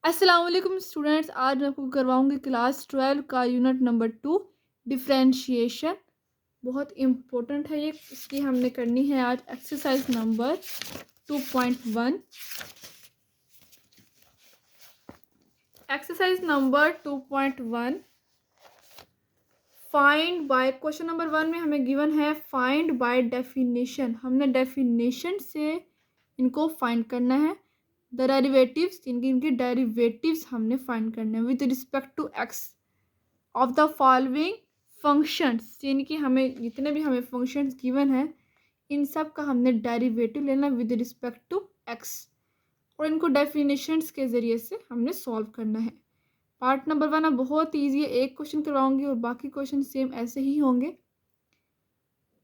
अस्सलाम वालेकुम स्टूडेंट्स। आज मैं आपको करवाऊंगी क्लास 12 का यूनिट नंबर 2 डिफरेंशिएशन। बहुत इम्पोर्टेंट है ये। इसकी हमने करनी है आज exercise number 2.1। Exercise number 2.1 find by. Question number 1 में हमें गिवन है फाइंड बाय डेफिनेशन। हमने डेफिनेशन से इनको फाइंड करना है। द डेरिवेटिव्स, इनकी डेरिवेटिव्स हमने फाइंड करने हैं with respect to X of the following functions. यानी कि हमें जितने भी हमें फंक्शंस गिवन है इन सब का हमने डेरिवेटिव लेना विद रिस्पेक्ट टू एक्स और इनको डेफिनेशंस के ज़रिए से हमने सॉल्व करना है। पार्ट नंबर 1 अब बहुत ईजी है, एक क्वेश्चन करवाऊंगी और बाकी क्वेश्चन सेम ऐसे ही होंगे।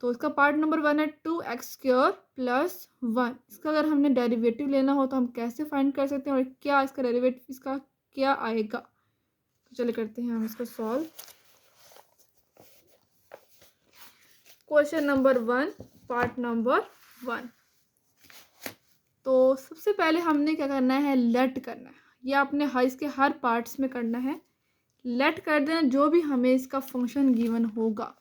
तो इसका पार्ट नंबर 1 है 2x² + 1। इसका अगर हमने डेरिवेटिव लेना हो तो हम कैसे फाइंड कर सकते हैं और क्या इसका डेरिवेटिव इसका क्या आएगा। तो चलिए करते हैं हम इसको solve. Question number 1 part number 1। तो सबसे पहले हमने क्या करना है, लेट करना है। ये आपने इसके हर पार्ट्स में करना है। लेट कर देना जो भी हमें इसका फंक्शन गिवन होगा।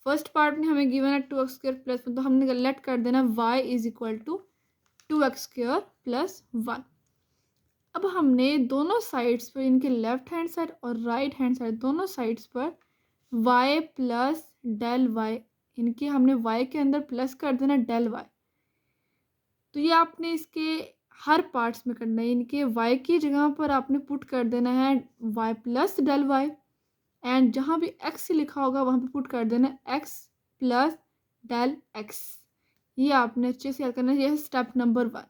फर्स्ट पार्ट में हमें गिवन है 2x² + 1, तो हमने लेट कर देना y = 2x² + 1। अब हमने दोनों साइड्स पर, इनके लेफ्ट हैंड साइड और राइट हैंड साइड दोनों साइड्स पर y + del y, इनके हमने y के अंदर प्लस कर देना del y। तो ये आपने इसके हर पार्ट्स में करना है। इनके y की जगह पर आपने पुट कर देना है y + del y एंड जहाँ भी x लिखा होगा वहाँ पे पुट कर देना x + del x। ये आपने अच्छे से याद करना है। यह है स्टेप नंबर 1।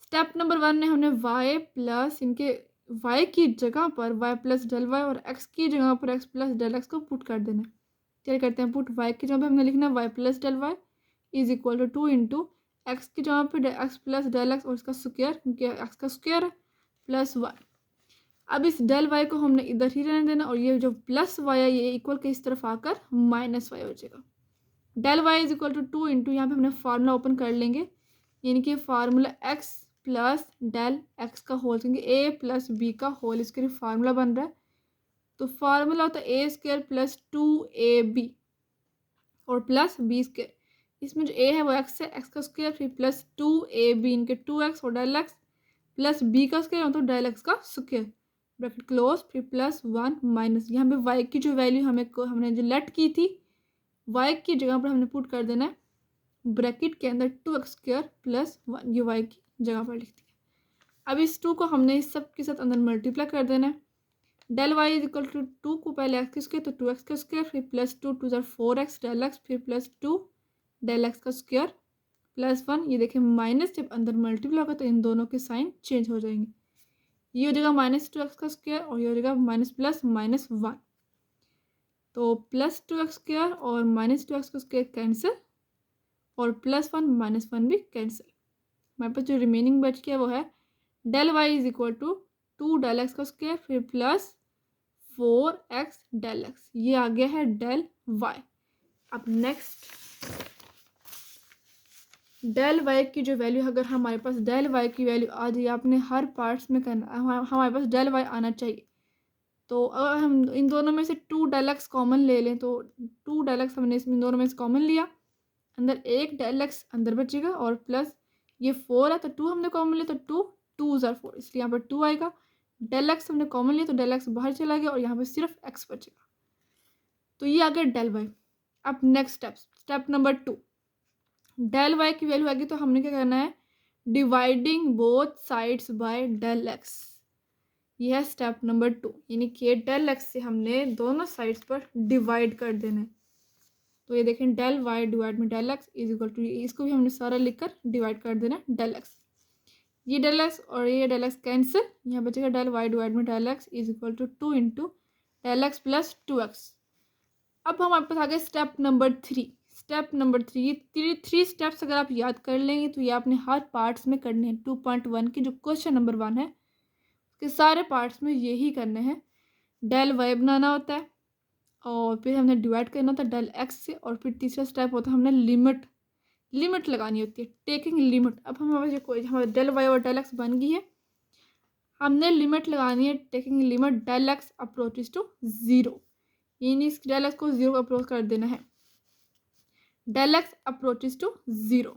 स्टेप नंबर 1 में हमने y प्लस इनके y की जगह पर y + del y और x की जगह पर x + del x को पुट कर देना है। चलिए करते हैं पुट। y की जगह पर हमने लिखना है y + del y = 2 × x की जगह पर x + del x और इसका स्क्वायर, क्योंकि x का स्क्वायर है, +1। अब इस del y को हमने इधर ही रहने देना और ये जो प्लस y है ये इक्वल के इस तरफ आकर -y हो जाएगा। del y = 2 × यहाँ पे हमने फार्मूला ओपन कर लेंगे, यानी कि फार्मूला x + del x का होल, क्योंकि a + b का होल इसके लिए फार्मूला बन रहा है। तो फार्मूला होता है a² + 2ab और +b²। इसमें जो a है वो x है, x का स्क्वायर फिर +2ab इनके 2x और del x प्लस b का स्क्वायर मतलब del x का स्क्वायर, ब्रैकेट क्लोज, फिर +1 माइनस यहाँ पे y की जो वैल्यू हमने जो लेट की थी y की जगह पर हमने पुट कर देना है ब्रैकेट के अंदर 2x² + 1, ये y की जगह पर लिख दिया। अब इस 2 को हमने इस सब के साथ अंदर मल्टीप्लाई कर देना है। del y = 2 को पहले x के स्क्वायर तो 2x का स्क्वायर फिर +2 2 4x del x फिर +2 del x का स्क्वायर +1। ये देखें माइनस जब अंदर मल्टीप्लाई होगा तो इन दोनों के साइन चेंज हो जाएंगे। ये हो जाएगा -2x का स्क्वायर और ये हो जाएगा -+-1। तो +2x² और -2x का स्क्वायर कैंसिल और +1 -1 भी कैंसिल। हमारे पास जो रिमेनिंग बच गया वो है del y = 2 del x का स्क्वायर फिर +4x del x। ये आ गया है del y। अब नेक्स्ट del y की जो वैल्यू, अगर हमारे पास del y की वैल्यू आ जाए, आपने हर पार्ट्स में करना, हमारे पास del y आना चाहिए। तो अगर हम इन दोनों में से 2 del x कॉमन ले लें तो 2 del x हमने इसमें दोनों में से कॉमन लिया, अंदर एक del x अंदर बचेगा और प्लस ये 4 है तो 2 हमने कॉमन लिया तो 2 = 4, इसलिए यहाँ पर 2 आएगा। del x हमने कॉमन लिया तो del x बाहर चला गया और यहाँ पर सिर्फ x बचेगा। तो ये आ गया del y। अब next step number 2, del y की वैल्यू आएगी तो हमने क्या करना है, dividing both sides bye del x। यह है स्टेप नंबर 2, यानी कि del x से हमने दोनों साइड्स पर डिवाइड कर देना है। तो ये देखें del y डिवाइड में del x = इसको भी हमने सारा लिखकर डिवाइड कर देना है del x। ये del x और ये del x कैंसिल, यहाँ बचेगा del y डिवाइड में del x = 2 × del x + 2x। अब हमारे पास आ गया स्टेप नंबर 3। स्टेप नंबर 3, ये 3 स्टेप्स अगर आप याद कर लेंगे तो ये आपने हर पार्ट्स में करने हैं। 2.1 की जो क्वेश्चन नंबर 1 है उसके सारे पार्ट्स में यही करने हैं। del y बनाना होता है और फिर हमने डिवाइड करना होता है del x से, और फिर तीसरा स्टेप होता है हमने लिमिट लगानी होती है, टेकिंग लिमिट। अब हमारे del y और del x बन गई है। हमने लिमिट लगानी है taking limit del X approaches to 0, यानी इस डेल एक्स को 0 अप्रोच कर देना है, डेल एक्स अप्रोचेस टू 0।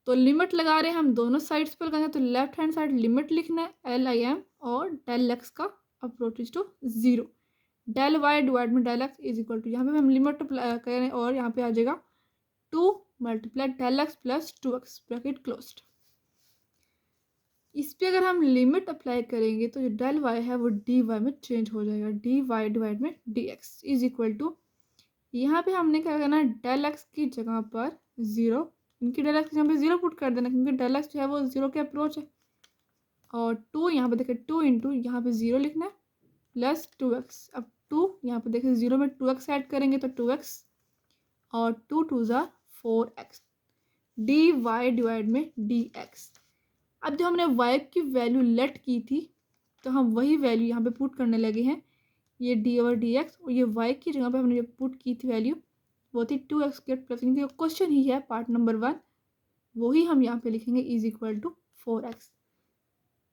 तो लिमिट लगा रहे हैं हम दोनों साइड्स पर लगाएंगे, तो लेफ्ट हैंड साइड लिमिट लिखना है LIM और डेल एक्स का approaches to 0, del y divide में del x is equal to, यहाँ पे हम लिमिट करें और यहाँ पे आ जाएगा 2 multiply del X plus 2x bracket closed. इस पे अगर हम लिमिट अप्लाई करेंगे तो जो डेल वाई है वो डी वाई में चेंज हो जाएगा, डी वाई डिवाइड में D X is equal to, यहाँ पे हमने क्या करना है डेल एक्स की जगह पर 0, इनकी डेल एक्स यहाँ पे 0 पुट कर देना, क्योंकि डेल एक्स जो है वो 0 के अप्रोच है, और 2 यहाँ पे देखिए 2 इंटू यहाँ पे 0 लिखना है प्लस 2x। अब 2 यहाँ पे देखिए 0 में 2x ऐड करेंगे तो 2x और 2 2 ज़ा 4x, डी वाई डिवाइड में डी एक्स। अब जब हमने y की वैल्यू लेट की थी तो हम वही वैल्यू यहाँ पे पुट करने लगे हैं, ये d और dx, और ये y की जगह पे हमने जो पुट की थी वैल्यू वो थी 2x प्लस, क्वेश्चन ही है पार्ट नंबर 1, वही हम यहाँ पे लिखेंगे इज इक्वल टू 4x।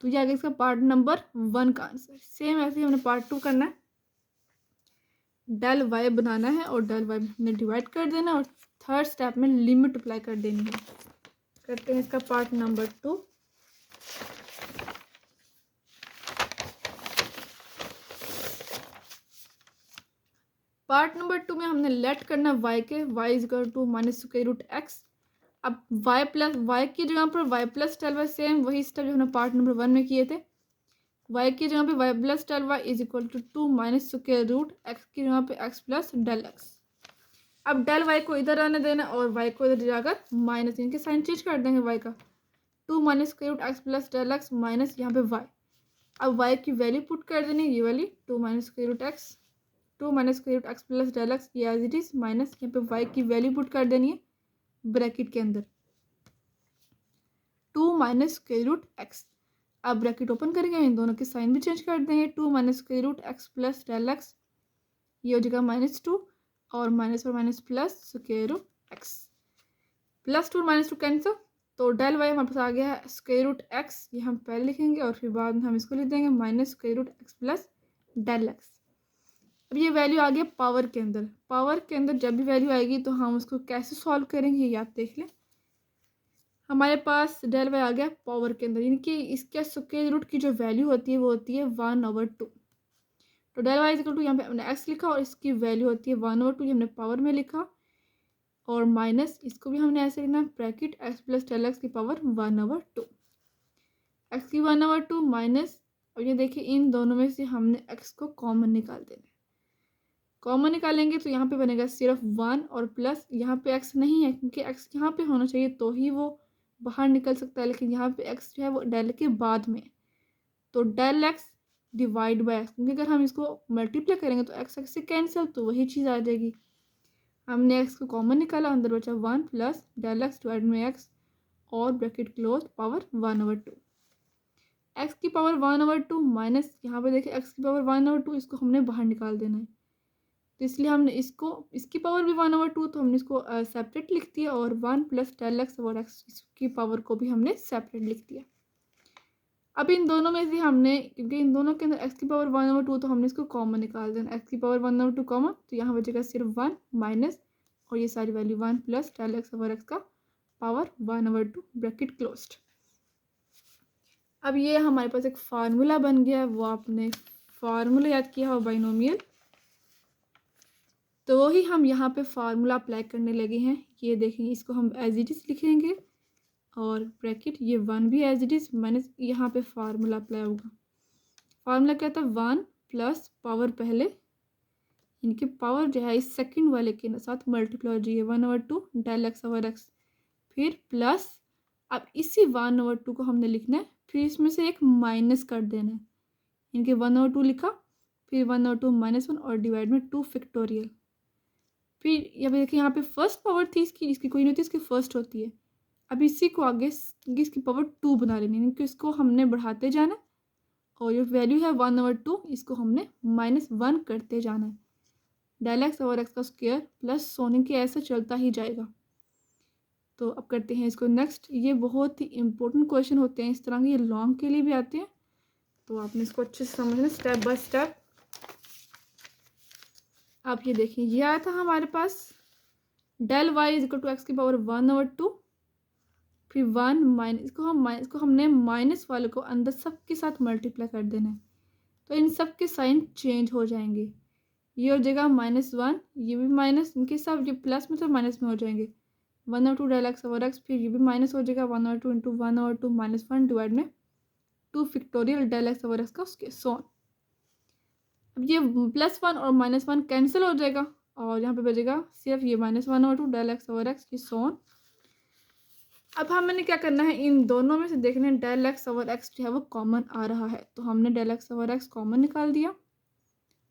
तो ये आ गया इसका पार्ट नंबर 1 का आंसर। सेम ऐसे ही हमने पार्ट 2 करना है, डेल y बनाना है और डेल y हमने डिवाइड कर देना और थर्ड स्टेप में लिमिट अप्लाई कर देनी है। करते हैं इसका पार्ट नंबर 2। पार्ट नंबर 2 में हमने लेट करना y के, y is equal to minus square root X. अब y प्लस y की जगह पर y plus del Y, same वही स्टेप जो हमने पार्ट नंबर 1 में किए थे, y की जगह पे y plus del Y is equal to 2 minus square root X की जगह पे x प्लस डेल एक्स। अब डेल y को इधर आने देना और y को इधर जाकर माइनस, इनके साइन चेंज कर देंगे y का, 2 minus square root x plus del X minus यहाँ पे y। अब y की वैल्यू पुट कर देनी, ये वाली 2 minus square root X, 2 minus square root x plus del x, ये एज इट इज माइनस यहाँ पे y की वैल्यू पुट कर देनी है ब्रैकेट के अंदर 2 माइनस स्क्वायर रूट एक्स। अब ब्रैकेट ओपन करेंगे, इन दोनों के साइन भी चेंज कर देंगे, 2 minus square root x plus del x, ये हो जाएगा -2 और minus plus square root x, plus 2 -2 cancel, तो डेल वाई हमारे पास आ गया है स्क्वायर रूट एक्स, ये हम पहले लिखेंगे और फिर बाद में हम इसको लिख देंगे minus square root x plus del x. अब ये वैल्यू आ गया पावर के अंदर, पावर के अंदर जब भी वैल्यू आएगी तो हम उसको कैसे सॉल्व करेंगे ये आप देख लें। हमारे पास डेल वाई आ गया पावर के अंदर, यानी कि इसके स्क्वायर रूट की जो वैल्यू होती है वो होती है 1/2। तो डेल वाई इक्वल टू यहाँ पे हमने एक्स लिखा और इसकी वैल्यू होती है 1/2, ये हमने पावर में लिखा, और माइनस इसको भी हमने ऐसे लिखना bracket x plus del x की पावर 1/2, एक्स की 1/2 माइनस, और ये देखिए इन दोनों में से हमने एक्स को कॉमन निकाल देना है। कॉमन निकालेंगे तो यहाँ पे बनेगा सिर्फ 1 और प्लस, यहाँ पे एक्स नहीं है क्योंकि एक्स यहाँ पे होना चाहिए तो ही वो बाहर निकल सकता है, लेकिन यहाँ पे एक्स जो है वो डेल के बाद में, तो del x divide by x, क्योंकि अगर हम इसको मल्टीप्लाई करेंगे तो एक्स एक्स से कैंसिल, तो वही चीज़ आ जाएगी। हमने एक्स को कॉमन निकाला, अंदर बचा 1 प्लस डेल एक्स डिवाइड में एक्स और ब्रैकेट क्लोज पावर 1/2, एक्स की पावर 1/2 माइनस यहाँ पे देखिए एक्स की पावर 1/2, इसको हमने बाहर निकाल देना है, तो इसलिए हमने इसको, इसकी पावर भी 1/2 तो हमने इसको सेपरेट लिख दिया, और 1 प्लस डेल एक्स और एक्स की पावर को भी हमने सेपरेट लिख दिया। अब इन दोनों में से हमने, क्योंकि इन दोनों के अंदर एक्स की पावर 1/2 तो हमने इसको कॉमन निकाल देना, एक्स की पावर 1/2 कॉमन, तो यहाँ बचेगा सिर्फ 1 माइनस, और ये सारी वैल्यू 1 प्लस डेल एक्स और एक्स का पावर 1/2 ब्रैकेट क्लोज्ड। अब ये हमारे पास एक फार्मूला बन गया है, वो आपने फार्मूला याद किया हो बाइनोमियल, तो वही हम यहाँ पे फार्मूला अप्लाई करने लगे हैं। ये देखेंगे, इसको हम एज इट इज लिखेंगे और ब्रैकेट ये 1 भी एज इट इज माइनस, यहाँ पे फार्मूला अप्लाई होगा। फार्मूला क्या था, 1 प्लस पावर पहले, इनकी पावर जो है इस सेकंड वाले के साथ मल्टीप्लाई हो जाएगी 1/2 डेल एक्स ओवर एक्स, फिर प्लस, अब इसी 1/2 को हमने लिखना है, फिर इसमें से एक माइनस कर देना है, इनके 1/2 लिखा, फिर 1/2 -1 और डिवाइड में 2 फैक्टोरियल, फिर यहाँ पे देखिए यहाँ पे फर्स्ट पावर थी इसकी, इसकी कोई नहीं होती, इसकी फर्स्ट होती है। अब इसी को आगे इसकी पावर 2 बना लेनी है, क्योंकि इसको हमने बढ़ाते जाना, और जो वैल्यू है 1/2 इसको हमने -1 करते जाना है, डेल एक्स और एक्स का स्क्वायर प्लस सोने के ऐसे चलता ही जाएगा। तो अब करते हैं इसको नेक्स्ट, ये बहुत ही इंपॉर्टेंट क्वेश्चन होते हैं इस तरह के, ये लॉन्ग के लिए भी आते हैं, तो आपने इसको अच्छे से समझना स्टेप बाय स्टेप। आप ये देखिए, ये आया था हमारे पास del Y is equal to x की पावर 1/2, फिर 1 माइनस इसको हमने माइनस वाले को अंदर सब के साथ मल्टीप्लाई कर देना है, तो इन सब के साइन चेंज हो जाएंगे। ये हो जाएगा -1, ये भी माइनस, इनके सब ये प्लस में तो माइनस में हो जाएंगे। 1/2 डेल एक्स ओवर एक्स, फिर ये भी माइनस हो जाएगा 1/2 इंटू 1/2 -1 डिवाइड में 2 factorial del x over x का उसके सोन। अब ये +1 और -1 कैंसिल हो जाएगा और यहाँ पे बचेगा सिर्फ ये -1/2 डेल एक्स ओवर एक्स की सोन। अब हमने क्या करना है, इन दोनों में से देखना है डेल एक्स ओवर एक्स जो है वो कॉमन आ रहा है, तो हमने del x over x common निकाल दिया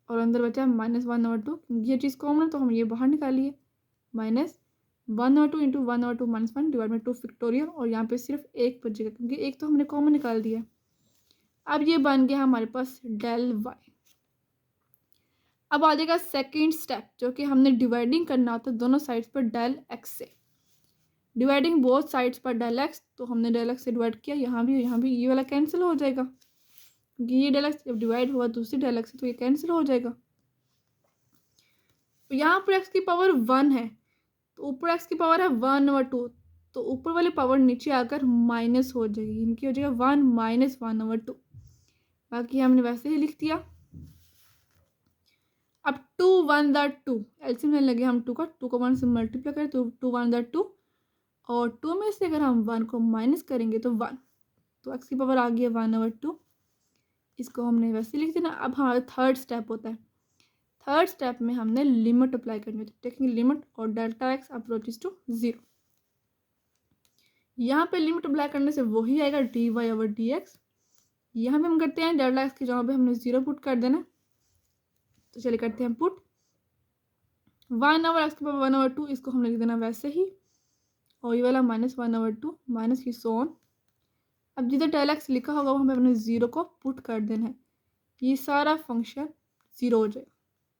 और अंदर बचा -1/2, ये चीज़ कॉमन है तो हम ये बाहर निकालिए, -1/2 इंटू 1/2 -1 डिवाइड में 2 फैक्टोरियल, और यहाँ पे सिर्फ एक बचेगा क्योंकि एक तो हमने कॉमन निकाल दिया। अब ये बन गया हमारे पास डेल वाई। अब आ जाएगा सेकेंड स्टेप, जो कि हमने डिवाइडिंग करना होता है दोनों साइड्स पर डेल एक्स से। डिवाइडिंग बोथ साइड्स पर डेल एक्स, तो हमने डेल एक्स से डिवाइड किया, यहाँ भी ये वाला कैंसिल हो जाएगा क्योंकि ये डेल एक्स जब डिवाइड हुआ दूसरी डेल एक्स से तो ये कैंसिल हो जाएगा। तो यहाँ पर एक्स की पावर 1 है, तो ऊपर एक्स की पावर है 1/2, तो ऊपर वाली पावर नीचे आकर माइनस हो जाएगी, इनकी हो जाएगा 1 - 1/2। बाकी हमने वैसे ही लिख दिया। अब 2 1 2 एलसीएम लेने लगे हम 2 को 1 से मल्टीप्लाई करें तो 2 1 2, और 2 में से अगर हम 1 को माइनस करेंगे तो 1, तो एक्स की पावर आ गई 1/2। इसको हमने वैसे लिख देना। अब हमारा थर्ड स्टेप होता है, थर्ड स्टेप में हमने लिमिट अप्लाई करनी होती है, टेकिंग लिमिट और डेल्टा एक्स अप्रोचेस टू 0। यहाँ पे लिमिट अप्लाई करने से वही आएगा dy/dx। यहाँ पे हम करते हैं डेल्टा एक्स की जगह पे हमने 0 पुट कर देना, तो चलिए करते हैं पुट 1/x की पावर 1/2, इसको हमने लिख देना वैसे ही, और ये वाला -1/2 माइनस की सोन। अब जिधर डेल एक्स लिखा होगा वहाँ पे हमने 0 को पुट कर देना है, ये सारा फंक्शन 0 हो जाएगा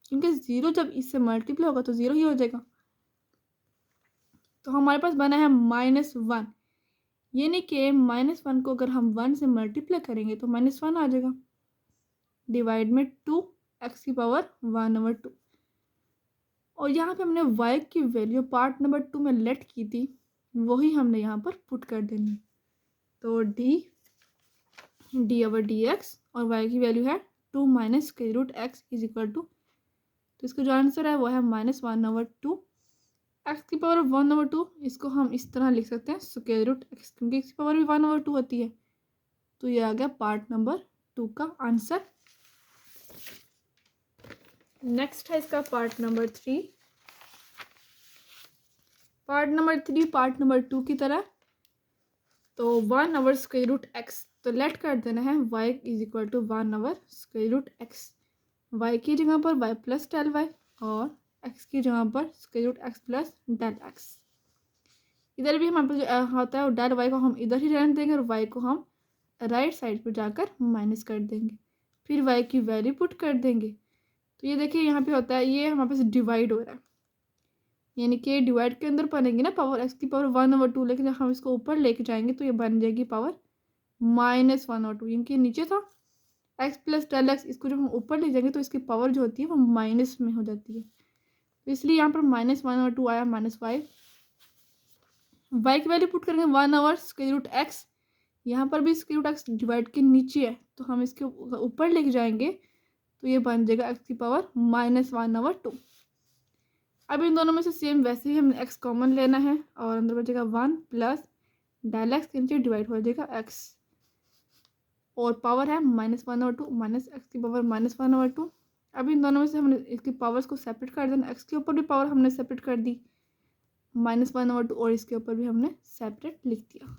क्योंकि 0 जब इससे मल्टीप्लाई होगा तो 0 ही हो जाएगा। तो हमारे पास बना है -1, यानी कि -1 को अगर हम 1 से मल्टीप्लाई करेंगे तो -1 आ जाएगा, डिवाइड में 2 एक्स की पावर 1/2। और यहाँ पे हमने y की वैल्यू पार्ट नंबर 2 में लेट की थी, वही हमने यहाँ पर पुट कर देनी है, तो d/dx और y की वैल्यू है 2 - x इज इक्वल टू, तो इसका जो आंसर है वो है -1/2 एक्स की पावर 1/2। इसको हम इस तरह लिख सकते हैं √x, क्योंकि x की पावर भी 1/2 होती है, तो ये आ गया पार्ट नंबर 2 का आंसर। नेक्स्ट है इसका part number 3। Part number 3 part number 2 की तरह, तो 1/√x, तो लेट कर देना है y is equal to 1/√x। y की जगह पर y प्लस डेल वाई और x की जगह पर √x प्लस डेल x। इधर भी हमारे पास जो होता है डेल y को हम इधर ही रहने देंगे और y को हम राइट साइड पर जाकर माइनस कर देंगे, फिर y की वैल्यू पुट कर देंगे। तो ये देखिए यहाँ पे होता है, ये हमारे पास डिवाइड हो रहा है, यानी कि डिवाइड के अंदर बनेगी ना पावर एक्स की पावर 1/2, लेकिन जब हम इसको ऊपर लेके जाएंगे तो ये बन जाएगी पावर -1/2, यानी नीचे था x प्लस डेल एक्स, इसको जब हम ऊपर ले जाएंगे तो इसकी पावर जो होती है वो माइनस में हो जाती है, तो इसलिए यहाँ पर -1/2 आया -5। y की वैल्यू पुट करेंगे 1/√x, यहाँ पर भी √x डिवाइड के नीचे है, तो हम इसके ऊपर लेके जाएंगे तो ये बन जाएगा x की पावर -1/2। अब इन दोनों में से सेम वैसे ही हमें x कॉमन लेना है और अंदर बचेगा 1 प्लस डेल एक्स के नीचे डिवाइड हो जाएगा x, और पावर है -1/2 माइनस एक्स की पावर -1/2। अब इन दोनों में से हमने इसकी पावर्स को सेपरेट कर देना, x के ऊपर भी पावर हमने सेपरेट कर दी -1/2 और इसके ऊपर भी हमने सेपरेट लिख दिया।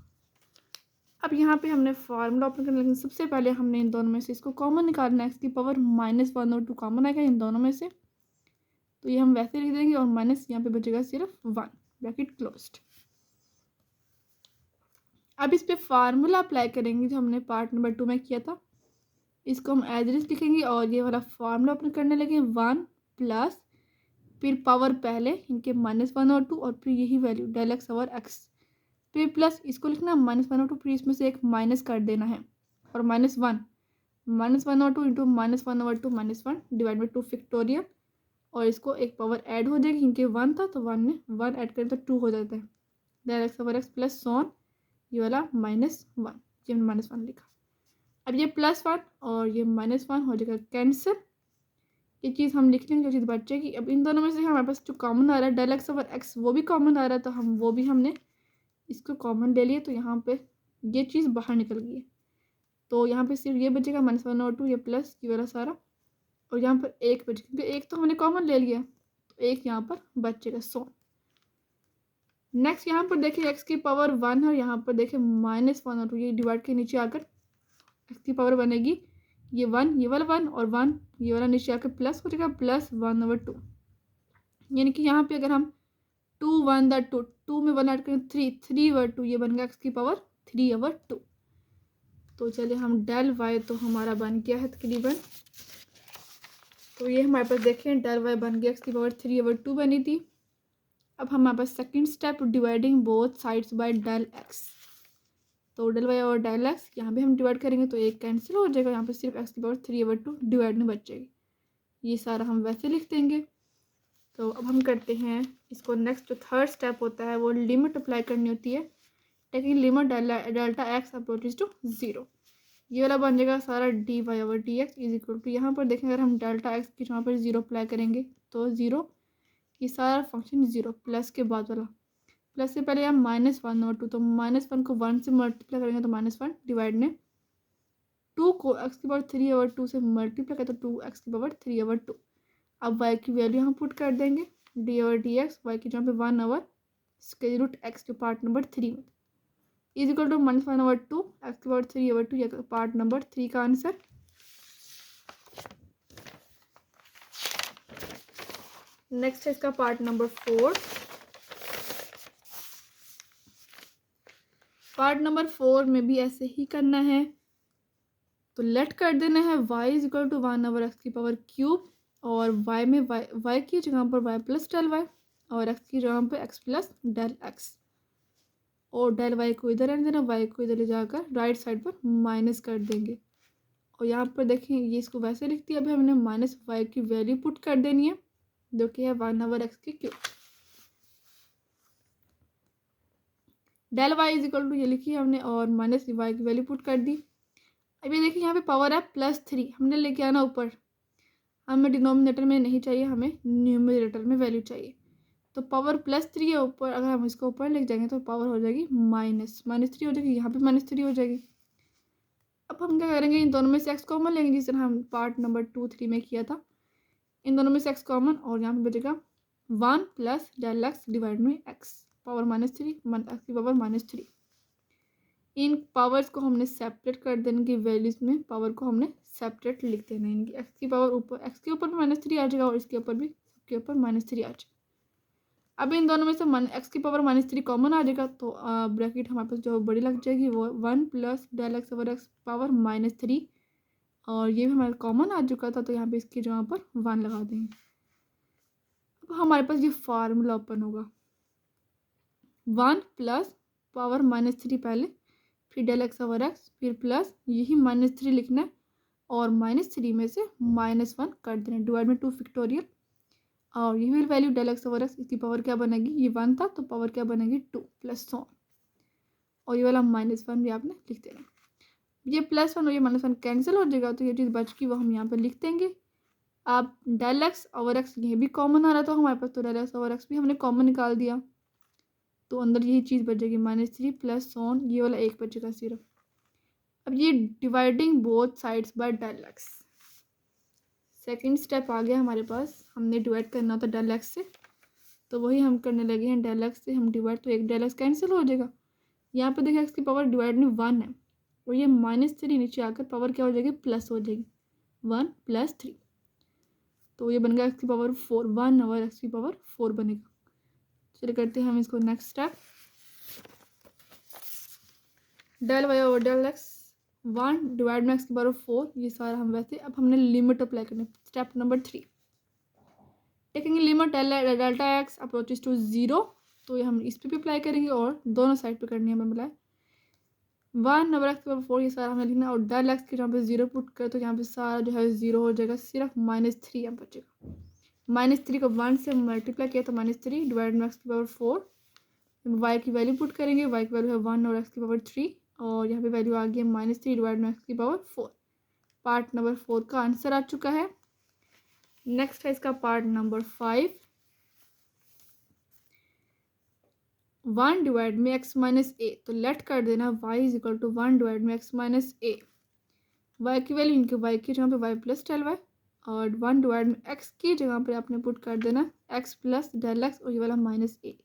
अब यहाँ पे हमने फार्मूला ओपन करना, लेकिन सबसे पहले हमने इन दोनों में से इसको कॉमन निकालना है, एक्स की पावर -1/2 कॉमन आएगा इन दोनों में से, तो ये हम वैसे लिख देंगे और माइनस यहाँ पे बचेगा सिर्फ 1 ब्रैकेट क्लोज्ड। अब इस पे फार्मूला अप्लाई करेंगे जो हमने पार्ट नंबर 2 में किया था, इसको हम एज इट इज लिखेंगे और ये वाला फार्मूला ओपन करने लगे 1 प्लस फिर पावर पहले इनके -1/2 और फिर यही value del x over x, फिर प्लस इसको लिखना -1/2, फिर इसमें से एक माइनस कर देना है और -1, -1/2 इंटू -1/2 -1 डिवाइड बाई 2 फैक्टोरियल, और इसको एक पावर ऐड हो जाएगी क्योंकि 1 था तो 1 में 1 ऐड करें तो 2 हो जाता है। देन x/x प्लस सोन, ये वाला -1, ये हमने -1 लिखा। अब ये +1 और ये -1 हो जाएगा कैंसिल, ये चीज़ हम लिख लेंगे जो चीज़ बचेगी। अब इन दोनों में से हमारे पास जो कॉमन आ रहा है डेल x/x वो भी कॉमन आ रहा है, तो हम वो भी हमने इसको कॉमन ले लिए, तो यहाँ पे ये चीज़ बाहर निकल गई है। तो यहाँ पे सिर्फ ये बचेगा -1/2, ये प्लस ये वाला सारा, और यहाँ पर एक बचेगा क्योंकि एक तो हमने कॉमन ले लिया, तो एक यहाँ पर बचेगा सोन। नेक्स्ट यहाँ पर देखिए x की पावर 1 है, यहाँ पर देखिए -1/2, ये डिवाइड के नीचे आकर x की पावर बनेगी ये 1, ये वाला 1 और 1, ये वाला नीचे आकर प्लस हो जाएगा +1/2। यानी कि यहाँ पे अगर हम 2 2 में 1 ऐड करें 3/2, ये बन गया x की पावर 3/2। तो चलिए हम डेल y तो हमारा बन गया है तकरीबन, तो ये हमारे पास देखें डेल y बन गया, x की पावर 3/2 बनी थी। अब हमारे पास second step dividing both sides by del x, तो डेल y और डेल x यहाँ भी हम डिवाइड करेंगे तो एक कैंसिल हो जाएगा, यहाँ पे सिर्फ x की पावर 3/2 डिवाइड में बच जाएगी। ये सारा हम वैसे लिख देंगे। तो अब हम करते हैं इसको, नेक्स्ट जो थर्ड स्टेप होता है वो लिमिट अप्लाई करनी होती है, taking limit delta x approaches to 0। ये वाला बन जाएगा सारा dy/dx इज इक्वल टू, यहाँ पर देखें अगर हम डेल्टा x की जहाँ पर 0 अप्लाई करेंगे तो 0, ये सारा फंक्शन 0 प्लस के बाद वाला, प्लस से पहले हम -1/2, तो -1 को 1 से मल्टीप्लाई करेंगे तो -1 डिवाइड में 2 को x की पावर 3/2 से मल्टीप्लाई करें तो 2x की पावर 3/2। अब y की वैल्यू हम पुट कर देंगे dy/dx, y की जहाँ पे 1/√x जो पार्ट नंबर 3 में इज इक्वल टू -1/2 x की पावर 3/2, ये पार्ट नंबर 3 का आंसर। नेक्स्ट है इसका पार्ट नंबर 4। पार्ट नंबर 4 में भी ऐसे ही करना है, तो लेट कर देना है y is equal to 1/x की पावर क्यूब, और y में y की जगह पर y प्लस डेल y, और x की जगह पर x प्लस डेल x, और डेल y को इधर रहने देना, y को इधर ले जाकर राइट साइड पर माइनस कर देंगे। और यहाँ पर देखें ये इसको वैसे लिखती है, अभी हमने -y की वैल्यू पुट कर देनी है जो कि है 1/x की cube. Del y is equal to ये लिखी है हमने, और -y की वैल्यू पुट कर दी। अब ये देखिए यहाँ पे पावर है +3, हमने लेके आना ऊपर, हमें डिनोमिनेटर में नहीं चाहिए, हमें न्यूमरेटर में वैल्यू चाहिए। तो पावर +3 है ऊपर, अगर हम इसको ऊपर लेके जाएंगे तो पावर हो जाएगी -3 हो जाएगी, यहाँ पे -3 हो जाएगी। अब हम क्या करेंगे, इन दोनों में से x कॉमन लेंगे जिस तरह हम पार्ट नंबर 2, 3 में किया था। इन दोनों में से x कॉमन, और यहाँ पे बचेगा 1 प्लस डेल x डिवाइड में x पावर -3, x की पावर -3। इन पावर्स को हमने सेपरेट कर देने की वैल्यूज में पावर को हमने सेपरेट लिख देना है, इनकी x की पावर ऊपर, x के ऊपर भी -3 आ जाएगा और इसके ऊपर भी, सबके ऊपर -3 आ जाएगा। अब इन दोनों में से x की पावर -3 कॉमन आ जाएगा, तो ब्रैकेट हमारे पास जो बड़ी लग जाएगी वो 1 प्लस डेल x/x पावर -3, और ये भी हमारा कॉमन आ चुका था, तो यहाँ पे इसकी जगह पर 1 लगा देंगे। अब हमारे पास ये फार्मूला ओपन होगा, 1 प्लस पावर -3 पहले, फिर डेल x/x, फिर प्लस यही -3 लिखना है, और -3 में से -1 कर देना, डिवाइड में 2 फैक्टोरियल, और ये भी वैल्यू डेल x/x, इसकी पावर क्या बनेगी, ये 1 था तो पावर क्या बनेगी 2 प्लस 100, और ये वाला -1 भी आपने लिख देना। ये +1 और ये -1 कैंसिल हो जाएगा, तो ये चीज़ बच की वो हम यहाँ पर लिख देंगे। अब डेल x/x ये भी कॉमन आ रहा था हमारे पास, तो डेल x/x भी हमने कॉमन निकाल दिया, तो अंदर यही चीज़ बचेगी -3 प्लस 100, ये वाला एक बचेगा सिर्फ। अब ये dividing both sides by del x, second step आ गया हमारे पास, हमने डिवाइड करना होता डेल x से, तो वही हम करने लगे हैं। डेल x से हम डिवाइड, तो एक डेल x कैंसिल हो जाएगा। यहाँ पे देखिए x की पावर डिवाइड में 1 है, और ये -3 नीचे आकर पावर क्या हो जाएगी, प्लस हो जाएगी, 1 + 3, तो ये बन गया x की पावर 4, 1/x की पावर 4 बनेगा। चलिए करते हैं हम इसको नेक्स्ट स्टेप, डेल y और डेल x 1 डिवाइड में x की पावर 4, ये सारा हम वैसे। अब हमने लिमिट अप्लाई करनी, step number 3, taking limit delta x approaches to 0, तो ये हम इस पे भी अप्लाई करेंगे और दोनों साइड पे करनी है हमें apply. One over x power 4 ये सारा हमें लिखना है, और डेल एक्स के जहाँ पे 0 पुट कर तो यहाँ पे सारा जो है 0 हो जाएगा, सिर्फ -3 यहाँ बचेगा। -3 को 1 से मल्टीप्लाई किया तो -3 डिवाइड में एक्स की पावर 4, वाई की वैल्यू पुट करेंगे, वाई की वैल्यू है 1 और एक्स की पावर 3, और यहाँ पे वैल्यू आ गई है -3 डिवाइड में एक्स की पावर 4। पार्ट नंबर 4 का आंसर आ चुका है। नेक्स्ट है इसका पार्ट नंबर 5। 1 डिवाइड में x माइनस ए, तो लेट कर देना y is equal to 1 divide में x माइनस ए। y की वैल्यू इनके y की जगह पे y प्लस डेल वाई, और 1 डिवाइड में x की जगह पे आपने पुट कर देना x प्लस डेल x, और ये वाला माइनस ए।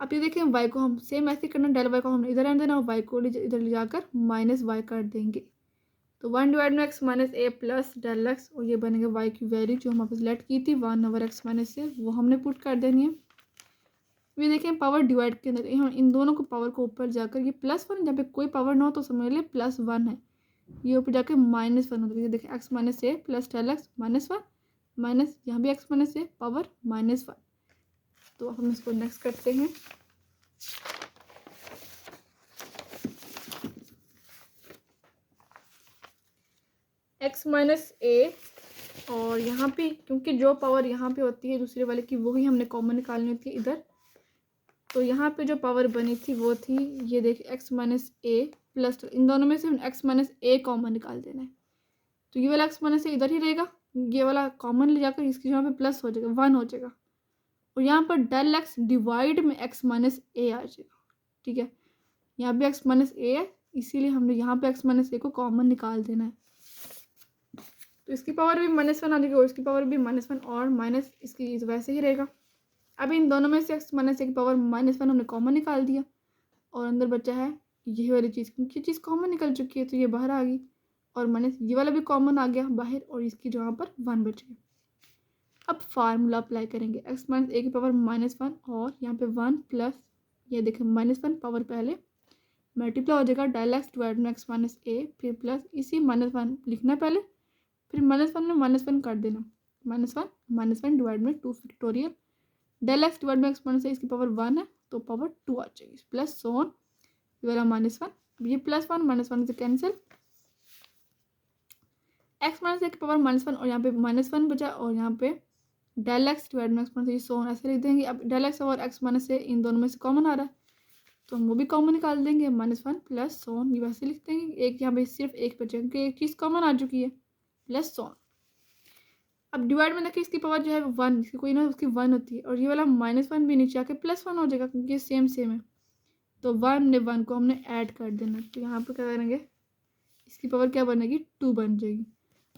अब ये देखिए y को हम सेम ऐसे करना, डेल वाई को हमने इधर आने देना और y को इधर ले जाकर माइनस वाई कर देंगे। तो 1 डिवाइड में x माइनस ए प्लस डेल एक्स, और ये बनेगा y की वैल्यू जो हम वापस लेट की थी 1 ओवर x माइनस ए, वो हमने पुट कर देनी है। ये देखें पावर डिवाइड के अंदर हम इन दोनों को पावर को ऊपर जाकर, ये +1 जहाँ पे कोई पावर ना हो तो समझ ले +1 है, ये ऊपर जाकर -1 होता है। देखिए x माइनस ए प्लस डेल एक्स -1 माइनस यहाँ भी x माइनस ए पावर -1। तो हम इसको नेक्स्ट करते हैं। x माइनस ए, और यहाँ पे क्योंकि जो पावर यहाँ पे होती है दूसरे वाले की वही हमने कॉमन निकालनी होती है इधर, तो यहाँ पे जो पावर बनी थी वो थी ये देखिए x माइनस ए प्लस, इन दोनों में से x माइनस ए कॉमन निकाल देना है। तो ये वाला x माइनस ए इधर ही रहेगा, ये वाला कॉमन ले जाकर इसकी जगह पे प्लस हो जाएगा 1 हो जाएगा, और यहाँ पर डेल x डिवाइड में x माइनस ए आ जाएगा। ठीक है, यहाँ भी x माइनस ए है, इसीलिए हमने यहाँ पे x माइनस ए को कॉमन निकाल देना है। तो इसकी पावर भी -1 आ जाएगी और इसकी पावर भी -1, और माइनस इसकी वैसे ही रहेगा। अब इन दोनों में से x माइनस ए की पावर -1 हमने कॉमन निकाल दिया, और अंदर बचा है यही वाली चीज़, क्योंकि ये चीज़ कॉमन निकल चुकी है तो ये बाहर आ गई, और माइनस ये वाला भी कॉमन आ गया बाहर, और इसकी जगह पर 1 बच गया। अब फार्मूला अप्लाई करेंगे, x माइनस ए की पावर -1 और यहाँ पे 1 प्लस ये देखें -1 पावर पहले मल्टीप्लाई हो जाएगा डेल एक्स डिवाइड में x माइनस ए, फिर प्लस इसी -1 लिखना है पहले, फिर -1 में -1 कर देना, -1 डिवाइड में 2 फैक्टोरियल, डेल एक्स डिवाइड में x माइनस ए इसकी पावर 1 है तो पावर 2 आ जाएगी, प्लस सोन ये वाला -1, अब ये +1 -1 से कैंसिल, x माइनस ए की पावर -1 और यहाँ पे -1 बचा, और यहाँ पे डेल एक्स डिवाइड में x माइनस ए सोन ऐसे लिख देंगे। अब डेल एक्स और x माइनस ए इन दोनों में से कॉमन आ रहा है तो हम वो भी कॉमन निकाल देंगे, -1 प्लस सोन ये वैसे लिख देंगे, एक यहाँ पे सिर्फ एक बचेगा क्योंकि एक चीज़ कॉमन आ चुकी है, प्लस सोन। अब डिवाइड में देखिए इसकी पावर जो है 1, इसकी कोई ना उसकी 1 होती है, और ये वाला -1 भी नीचे आके +1 हो जाएगा क्योंकि सेम है, तो 1 को हमने ऐड कर देना। तो यहाँ पे क्या करेंगे, इसकी पावर क्या बनेगी 2 बन जाएगी।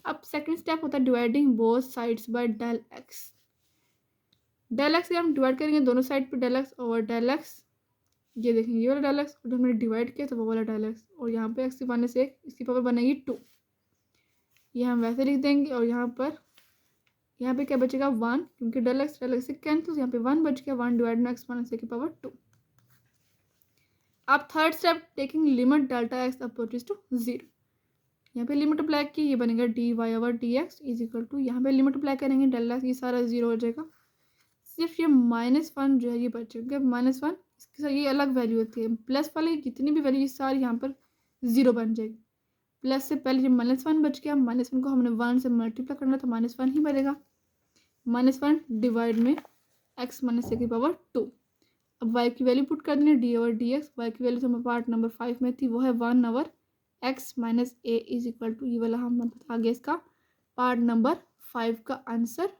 अब सेकंड स्टेप होता है dividing both sides by del x. Del x हम डिवाइड करेंगे दोनों साइड पे डेल एक्स और डेल एक्स, ये देखेंगे ये वाला डेल एक्स और हमने डिवाइड किया तो वो वाला डेल एक्स, और यहाँ पे एक्स की माइनस 1 इसकी पावर बनेगी 2, ये हम वैसे लिख देंगे। और यहाँ पे क्या बचेगा 1 क्योंकि डेल एक्स से कैंसिल, यहाँ पे 1 बच गया, 1 डिवाइड में एक्स माइनस ए की पावर 2। अब third step taking limit delta x approaches to 0, यहाँ पे लिमिट अप्लाई की ये बनेगा dy over dx is equal to, यहाँ पे लिमिट अप्लाई करेंगे डेल्टा एक्स ये सारा 0 हो जाएगा, सिर्फ ये -1 जो है ये बचेगा, -1 इसके साथ ये अलग वैल्यू होती है, प्लस वाली जितनी भी वैल्यू ये सारी यहाँ पर 0 बन जाएगी। प्लस से पहले जब -1 बच गया, -1 को हमने 1 से मल्टीप्लाई करना तो -1 ही बनेगा, -1 डिवाइड में x माइनस ए की पावर 2। अब y की वैल्यू पुट कर देंगे d over d x, y की वैल्यू तो हमें पार्ट नंबर 5 में थी वो है 1 over x minus a is equal to, ये वाला हम बता गया इसका पार्ट नंबर 5 का आंसर